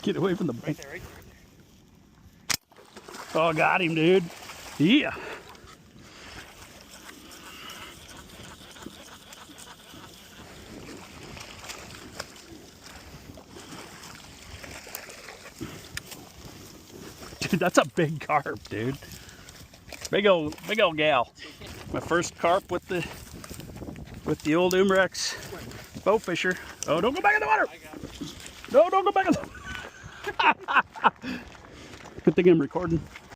Get away from the Right there, right there. Oh, got him, dude. Yeah. Dude, that's a big carp, dude. Big old gal. My first carp with the old Umarex FISHR. Oh, don't go back in the water. No, don't go back in the water. Good thing I'm recording.